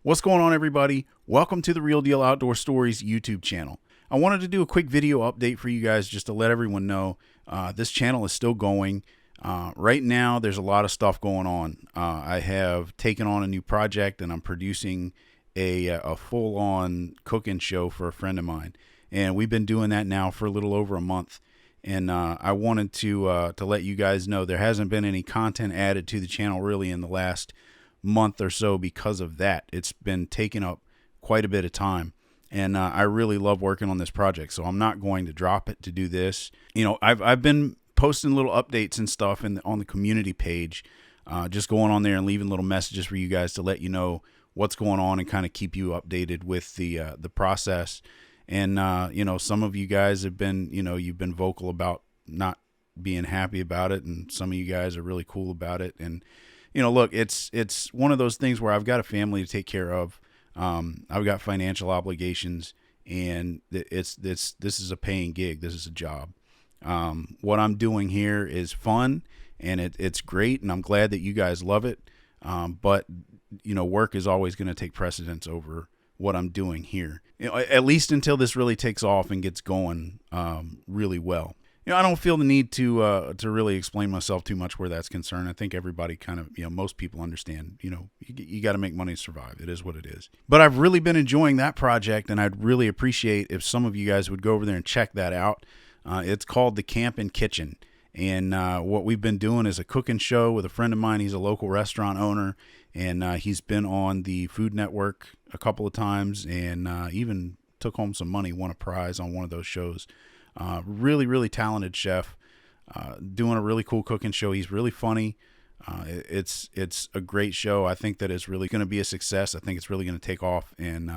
What's going on, everybody? Welcome to the Real Deal Outdoor Stories YouTube channel. I wanted to do a quick video update for you guys just to let everyone know this channel is still going. Right now, there's a lot of stuff going on. I have taken on a new project and I'm producing a full-on cooking show for a friend of mine. And we've been doing that now for a little over a month. And I wanted to let you guys know there hasn't been any content added to the channel really in the last month or so because of that. It's been taking up quite a bit of time, and I really love working on this project, so I'm not going to drop it to do this. You know, I've been posting little updates and stuff on the community page, just going on there and leaving little messages for you guys to let you know what's going on and kind of keep you updated with the process. And you know, some of you guys have been, you've been vocal about not being happy about it, and some of you guys are really cool about it. And look, it's one of those things where I've got a family to take care of. I've got financial obligations, and this is a paying gig. This is a job. What I'm doing here is fun, and it's great, and I'm glad that you guys love it. But work is always going to take precedence over what I'm doing here. At least until this really takes off and gets going really well. I don't feel the need to really explain myself too much where that's concerned. I think everybody kind of, most people understand, you got to make money to survive. It is what it is. But I've really been enjoying that project, and I'd really appreciate if some of you guys would go over there and check that out. It's called The Camp and Kitchen. And what we've been doing is a cooking show with a friend of mine. He's a local restaurant owner, and he's been on the Food Network a couple of times, and even took home some money, won a prize on one of those shows. Really, really talented chef, doing a really cool cooking show. He's really funny. It's a great show. I think that it's really going to be a success. I think it's really going to take off, and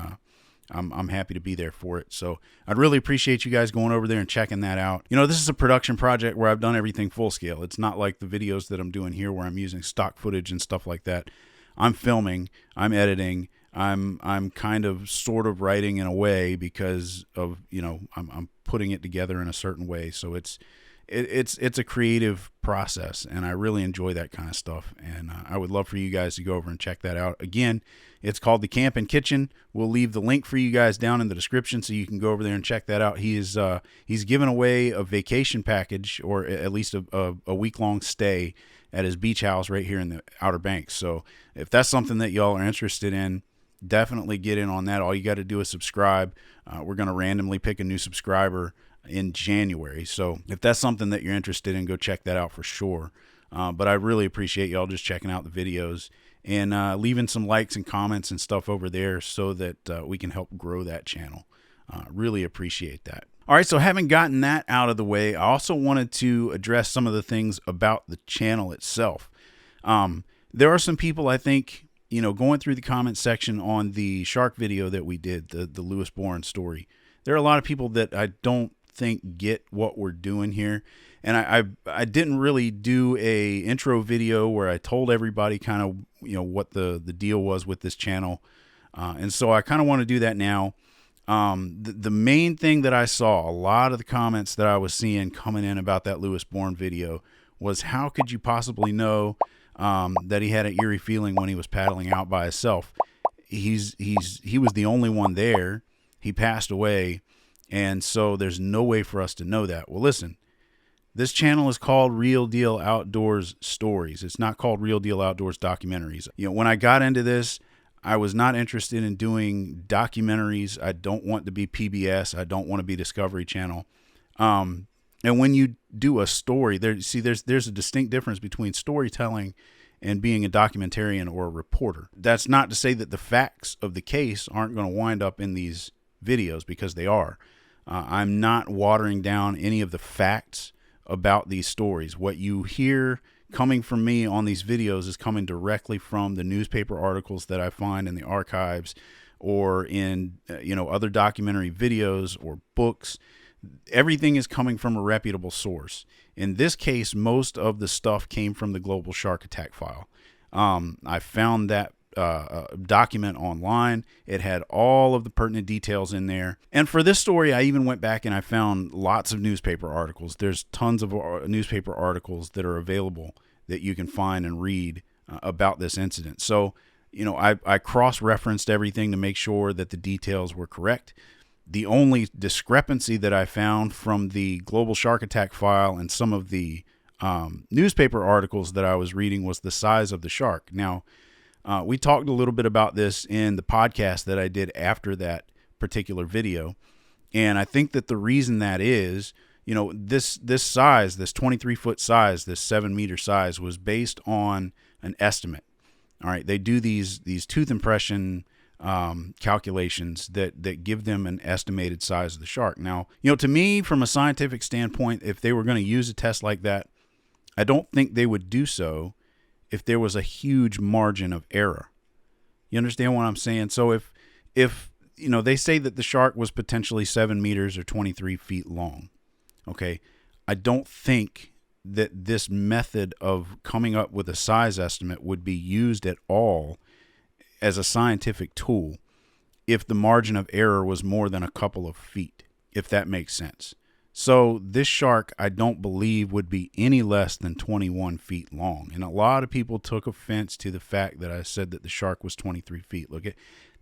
I'm happy to be there for it. So I'd really appreciate you guys going over there and checking that out. This is a production project where I've done everything full scale. It's not like the videos that I'm doing here where I'm using stock footage and stuff like that. I'm filming, I'm editing, I'm kind of sort of writing in a way because of, I'm putting it together in a certain way. So it's a creative process, and I really enjoy that kind of stuff. And I would love for you guys to go over and check that out. Again, it's called The Camp and Kitchen. We'll leave the link for you guys down in the description so you can go over there and check that out. He's given away a vacation package, or at least a week-long stay at his beach house right here in the Outer Banks. So if that's something that y'all are interested in, definitely get in on that. All you got to do is subscribe. We're going to randomly pick a new subscriber in January. So if that's something that you're interested in, go check that out for sure. But I really appreciate y'all just checking out the videos and leaving some likes and comments and stuff over there so that we can help grow that channel. Really appreciate that. All right, so having gotten that out of the way, I also wanted to address some of the things about the channel itself. There are some people, I think, going through the comment section on the shark video that we did, the Lew Boren story. There are a lot of people that I don't think get what we're doing here. And I didn't really do a intro video where I told everybody kind of, what the deal was with this channel. And so I kind of want to do that now. The main thing that I saw, a lot of the comments that I was seeing coming in about that Lew Boren video was, how could you possibly know that he had an eerie feeling when he was paddling out by himself? He was the only one there. He passed away, and so there's no way for us to know that. Well, listen, this channel is called Real Deal Outdoors Stories. It's not called Real Deal Outdoors Documentaries. When I got into this, I was not interested in doing documentaries. I don't want to be PBS. I don't want to be Discovery Channel. And when you do a story, there's a distinct difference between storytelling and being a documentarian or a reporter. That's not to say that the facts of the case aren't going to wind up in these videos, because they are. I'm not watering down any of the facts about these stories. What you hear coming from me on these videos is coming directly from the newspaper articles that I find in the archives, or in other documentary videos or books. Everything is coming from a reputable source. In this case, most of the stuff came from the Global Shark Attack File. I found that document online. It had all of the pertinent details in there. And for this story, I even went back and I found lots of newspaper articles. There's tons of newspaper articles that are available that you can find and read about this incident. So I cross-referenced everything to make sure that the details were correct. The only discrepancy that I found from the global shark attack file and some of the newspaper articles that I was reading was the size of the shark. Now, we talked a little bit about this in the podcast that I did after that particular video. And I think that the reason that is, this size, this 23-foot size, this 7-meter size was based on an estimate. All right, they do these tooth impression calculations that give them an estimated size of the shark. Now, to me, from a scientific standpoint, if they were going to use a test like that, I don't think they would do so if there was a huge margin of error. You understand what I'm saying? So if they say that the shark was potentially 7 meters or 23 feet long, okay, I don't think that this method of coming up with a size estimate would be used at all as a scientific tool if the margin of error was more than a couple of feet, if that makes sense. So this shark, I don't believe, would be any less than 21 feet long. And a lot of people took offense to the fact that I said that the shark was 23 feet. Look,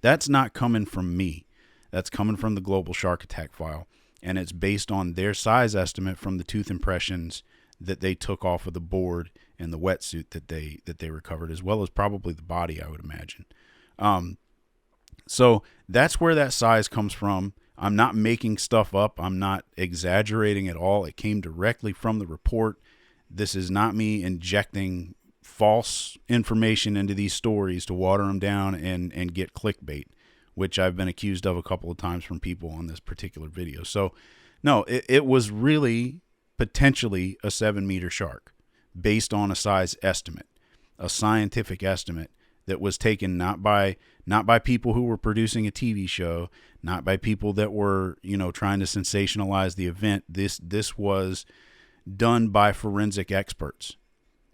that's not coming from me. That's coming from the global shark attack file. And it's based on their size estimate from the tooth impressions that they took off of the board and the wetsuit that they recovered, as well as probably the body, I would imagine. So that's where that size comes from. I'm not making stuff up. I'm not exaggerating at all. It came directly from the report. This is not me injecting false information into these stories to water them down and get clickbait, which I've been accused of a couple of times from people on this particular video. So no, it was really potentially a 7-meter shark based on a size estimate, a scientific estimate that was taken not by people who were producing a TV show, not by people that were, trying to sensationalize the event. This was done by forensic experts.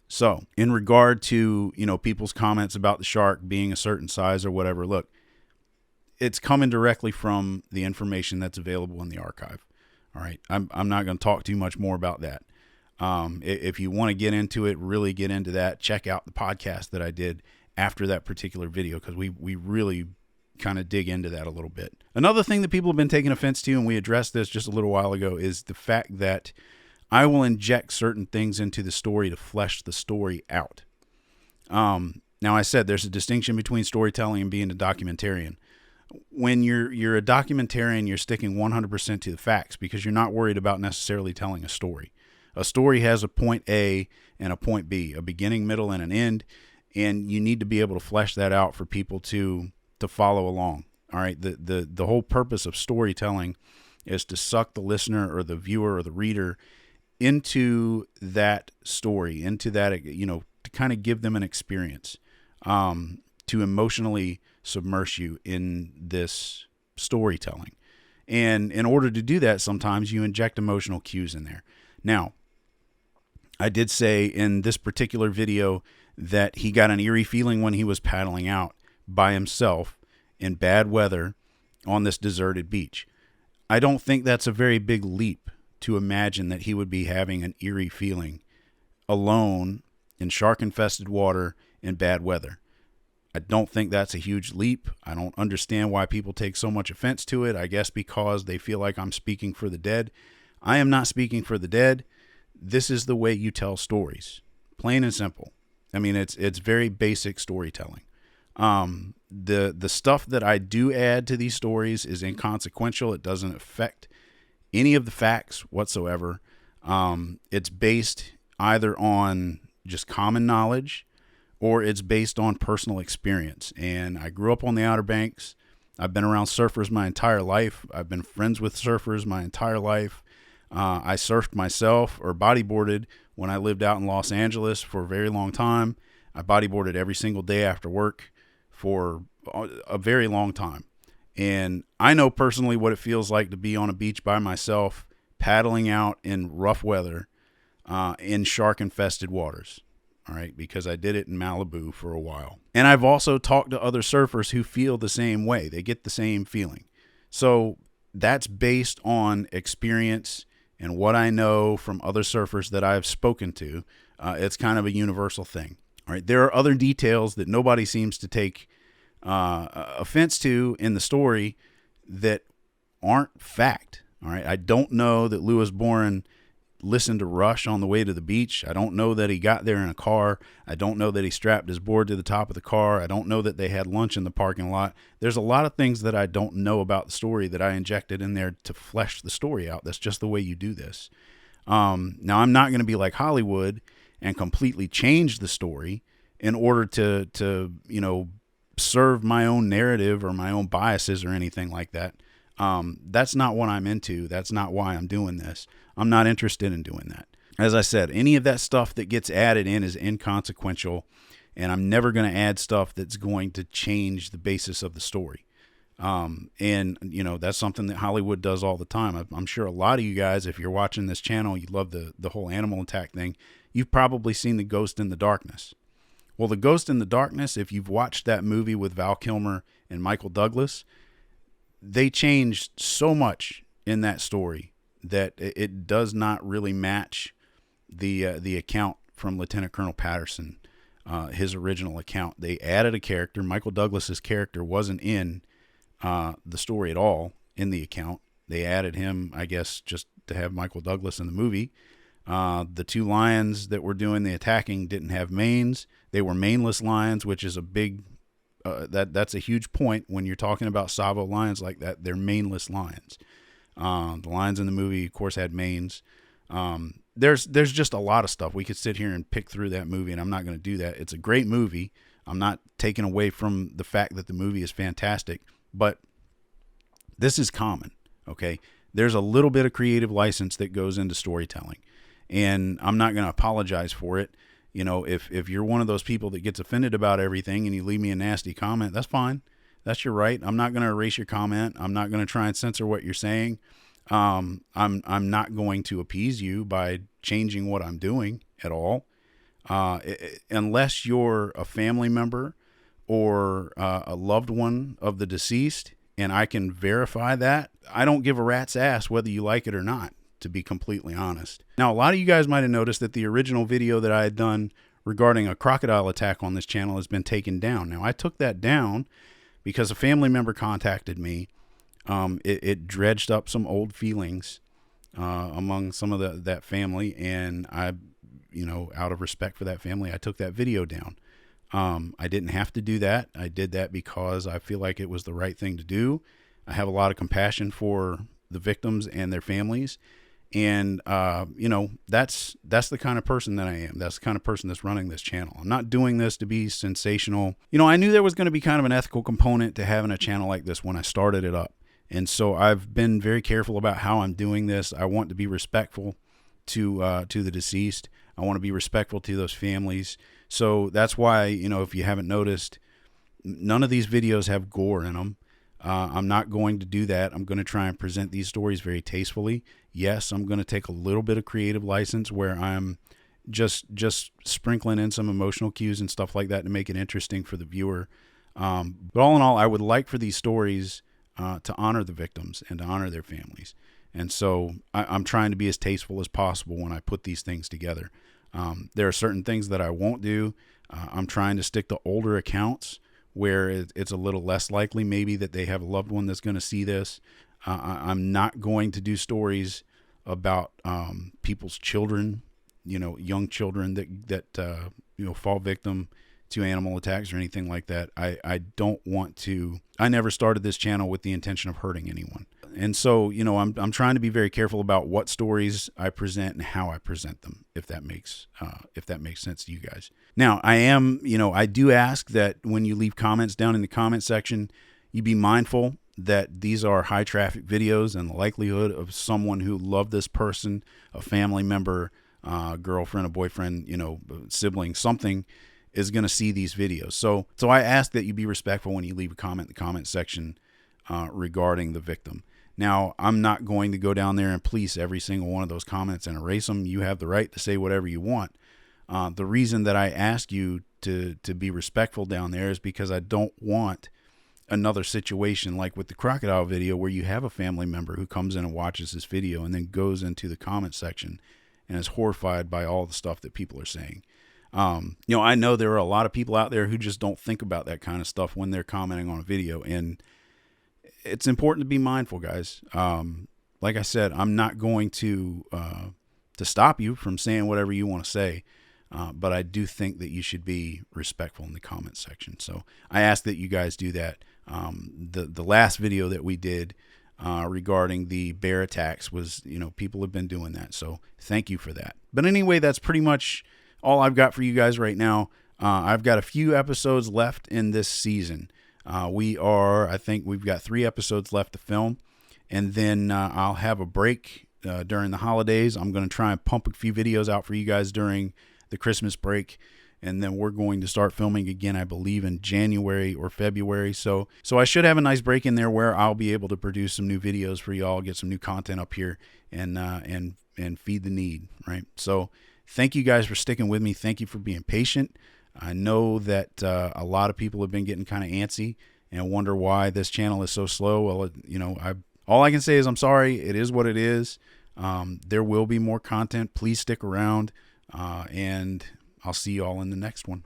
So in regard to, people's comments about the shark being a certain size or whatever, look, it's coming directly from the information that's available in the archive. All right. I'm not going to talk too much more about that. If you want to get into it, really get into that, check out the podcast that I did after that particular video, because we really kind of dig into that a little bit. Another thing that people have been taking offense to, and we addressed this just a little while ago, is the fact that I will inject certain things into the story to flesh the story out. Now, I said there's a distinction between storytelling and being a documentarian. When you're a documentarian, you're sticking 100% to the facts because you're not worried about necessarily telling a story. A story has a point A and a point B, a beginning, middle, and an end, and you need to be able to flesh that out for people to follow along. All right, the whole purpose of storytelling is to suck the listener or the viewer or the reader into that story, into that, to kind of give them an experience, to emotionally submerge you in this storytelling. And in order to do that, sometimes you inject emotional cues in there. Now, I did say in this particular video that he got an eerie feeling when he was paddling out by himself in bad weather on this deserted beach. I don't think that's a very big leap to imagine that he would be having an eerie feeling alone in shark-infested water in bad weather. I don't think that's a huge leap. I don't understand why people take so much offense to it. I guess because they feel like I'm speaking for the dead. I am not speaking for the dead. This is the way you tell stories. Plain and simple. I mean, it's very basic storytelling. The stuff that I do add to these stories is inconsequential. It doesn't affect any of the facts whatsoever. It's based either on just common knowledge or it's based on personal experience. And I grew up on the Outer Banks. I've been around surfers my entire life. I've been friends with surfers my entire life. I surfed myself or bodyboarded when I lived out in Los Angeles for a very long time. I bodyboarded every single day after work for a very long time. And I know personally what it feels like to be on a beach by myself, paddling out in rough weather, in shark-infested waters. All right, because I did it in Malibu for a while. And I've also talked to other surfers who feel the same way. They get the same feeling. So that's based on experience and what I know from other surfers that I've spoken to. It's kind of a universal thing. All right. There are other details that nobody seems to take offense to in the story that aren't fact. All right. I don't know that Lew Boren listened to Rush on the way to the beach. I don't know that he got there in a car. I don't know that he strapped his board to the top of the car. I don't know that they had lunch in the parking lot. There's a lot of things that I don't know about the story that I injected in there to flesh the story out. That's just the way you do this. Now, I'm not going to be like Hollywood and completely change the story in order to serve my own narrative or my own biases or anything like that. That's not what I'm into. That's not why I'm doing this. I'm not interested in doing that. As I said, any of that stuff that gets added in is inconsequential, and I'm never going to add stuff that's going to change the basis of the story. And that's something that Hollywood does all the time. I'm sure a lot of you guys, if you're watching this channel, you love the whole animal attack thing. You've probably seen The Ghost in the Darkness. Well, The Ghost in the Darkness, if you've watched that movie with Val Kilmer and Michael Douglas, they changed so much in that story that it does not really match the account from Lieutenant Colonel Patterson, his original account. They added a character. Michael Douglas's character wasn't in the story at all in the account. They added him, I guess, just to have Michael Douglas in the movie. The two lions that were doing the attacking didn't have manes. They were maneless lions, which is a big that's a huge point when you're talking about Savo lions like that. They're maneless lions. The lions in the movie, of course, had manes. There's just a lot of stuff. We could sit here and pick through that movie, and I'm not going to do that. It's a great movie. I'm not taking away from the fact that the movie is fantastic, but this is common, okay? There's a little bit of creative license that goes into storytelling, and I'm not going to apologize for it. If you're one of those people that gets offended about everything and you leave me a nasty comment, that's fine. That's your right. I'm not going to erase your comment. I'm not going to try and censor what you're saying. I'm not going to appease you by changing what I'm doing at all. Unless you're a family member or a loved one of the deceased, and I can verify that, I don't give a rat's ass whether you like it or not, to be completely honest. Now, a lot of you guys might have noticed that the original video that I had done regarding a crocodile attack on this channel has been taken down. Now, I took that down because a family member contacted me. It dredged up some old feelings among some of that family, and I, out of respect for that family, I took that video down. I didn't have to do that. I did that because I feel like it was the right thing to do. I have a lot of compassion for the victims and their families. And, that's the kind of person that I am. That's the kind of person that's running this channel. I'm not doing this to be sensational. I knew there was going to be kind of an ethical component to having a channel like this when I started it up. And so I've been very careful about how I'm doing this. I want to be respectful to the deceased. I want to be respectful to those families. So that's why, if you haven't noticed, none of these videos have gore in them. I'm not going to do that. I'm going to try and present these stories very tastefully. Yes, I'm going to take a little bit of creative license where I'm just sprinkling in some emotional cues and stuff like that to make it interesting for the viewer. But all in all, I would like for these stories to honor the victims and to honor their families. And so I'm trying to be as tasteful as possible when I put these things together. There are certain things that I won't do. I'm trying to stick to older accounts where it's a little less likely maybe that they have a loved one that's going to see this. I'm not going to do stories about people's children, young children that fall victim to animal attacks or anything like that. I don't want to. I never started this channel with the intention of hurting anyone. And so, I'm trying to be very careful about what stories I present and how I present them, if that makes sense to you guys. Now, I do ask that when you leave comments down in the comment section, you be mindful that these are high traffic videos, and the likelihood of someone who loved this person, a family member, girlfriend, a boyfriend, sibling, something, is going to see these videos. So I ask that you be respectful when you leave a comment in the comment section regarding the victim. Now, I'm not going to go down there and police every single one of those comments and erase them. You have the right to say whatever you want. The reason that I ask you to be respectful down there is because I don't want another situation like with the crocodile video where you have a family member who comes in and watches this video and then goes into the comment section and is horrified by all the stuff that people are saying. I know there are a lot of people out there who just don't think about that kind of stuff when they're commenting on a video, and it's important to be mindful, guys. Like I said, I'm not going to stop you from saying whatever you want to say, but I do think that you should be respectful in the comment section. So I ask that you guys do that. The last video that we did regarding the bear attacks was, people have been doing that. So thank you for that. But anyway, that's pretty much all I've got for you guys right now. I've got a few episodes left in this season. I think we've got 3 episodes left to film, and then I'll have a break during the holidays. I'm going to try and pump a few videos out for you guys during the Christmas break, and then we're going to start filming again, I believe, in January or February. So I should have a nice break in there where I'll be able to produce some new videos for y'all, get some new content up here, and feed the need, right? So thank you guys for sticking with me. Thank you for being patient. I know that a lot of people have been getting kind of antsy and wonder why this channel is so slow. Well, all I can say is I'm sorry. It is what it is. There will be more content. Please stick around, and I'll see you all in the next one.